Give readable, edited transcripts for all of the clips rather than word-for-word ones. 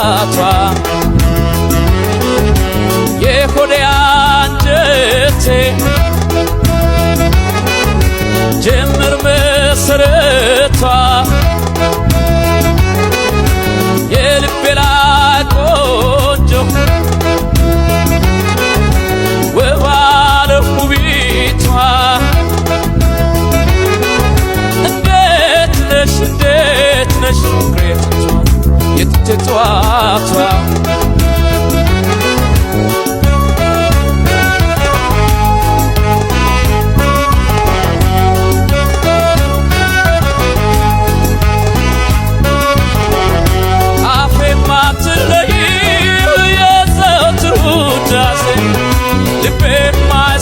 የጥዋቷ የሆዴ አንጀቴ ጅምር መሰረቷ የልቤ ላይ ቆንጆ ውብ ውቢቷ እንዴት ነሽ ፍቅሬቷ የጥዋቷ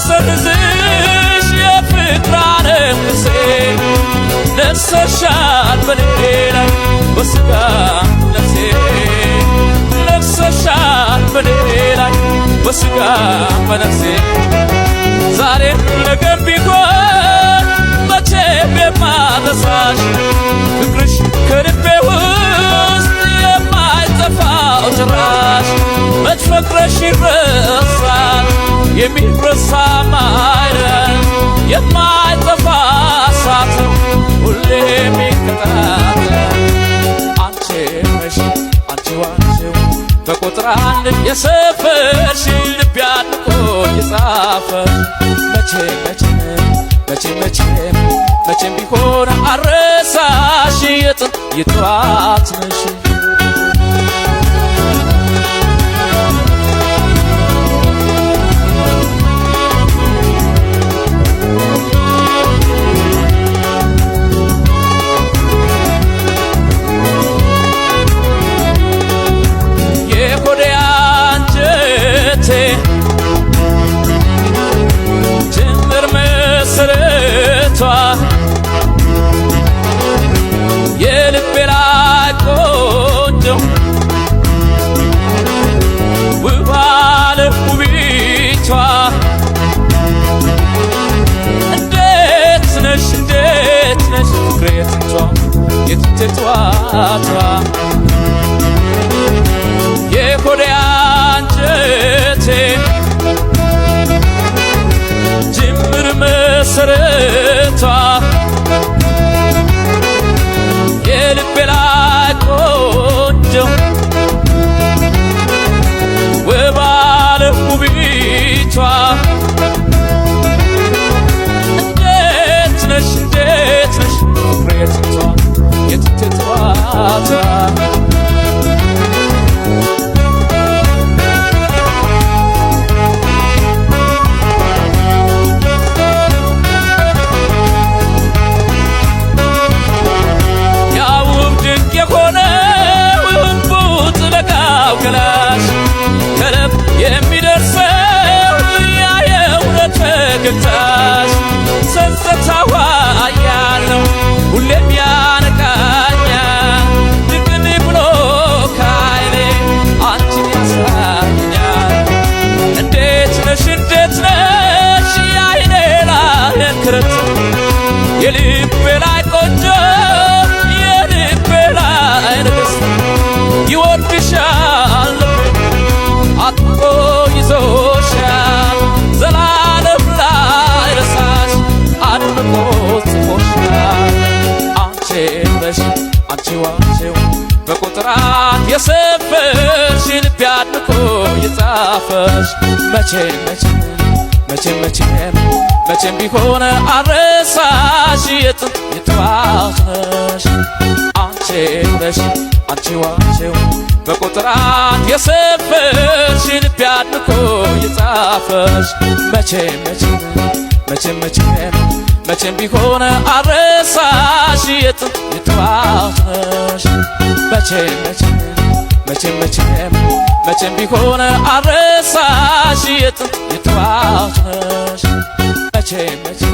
ሰርዝሽ የፍቅር አረምሴ ነፍሰሻል በልቤ ላይ በስጋም ነፍሴ ነፍሰሻል በልቤ ላይ በስጋም በነፍሴ ዛሬም ነገም ቢሆን መቼም የማረሳሽ ፍቅርሽ ከልቤ ውስጥ የማይጠፋው ጭራሽ መች ፍቅርሽ ይረሳል የሚረሳም አይደል የማይጠፋ እሳት ሁሌ የሚቀጣጠል አንቺ ነሽ አንቺ ዋንቺው በቁጥር አንድ የሰፈርሽ ልብ አድርጎ የጻፈሽ መቼም ቢሆን አረሳሽ የጥንት የጠዋት ነሽ ጅምር መሰረቷ የልቤ ላይ ቆንጆ ውብ ውቢቷ እንዴት ነሽ ፍቅሬቷ የጥዋቷ የሆዴ አንጀቴ ጅምር መሰረቷ የልቤ ላይ ቆንጆ ውብ ውቢቷ እንዴት ነሽ ፍቅሬቷ የጥዋቷ ከልብ የሚደርሰው ያ የእውነት ፈገግታሽ ሰንሰለታዋ ያለው ሁሌም ያነቃኛል ድቅን ብሎ ከዓይኔ አንቺን ያሳየኛል እንዴት ነሽ የዓይኔ ላይ እንክርት የልቤ ላይ ቆንጆ የልቤ ላይ ንግሥት ይወድሻል አጥቆ ይዞሻል ዘላለም ላይ ረሳሽ አድምቆ ጽፎሻል አንቺ ነሽ አንቺ ዋንቺው በቁጥር አንድ የሰፈርሽ ልቤ አድምቆ የጻፈሽ መቼም ቢሆን አረሳሽ የጥንት የጠዋት ነሽ አንቺ ነሽ አንቺ ዋንቺው በቁጥር አንድ የሰፈርሽ ልቤ አድምቆ የጻፈሽ መቼም ቢሆን አረሳሽ የጥንት የጠዋት ነሽ መቼም ቢሆን አረሳሽ የጥንት የጠዋት ነሽ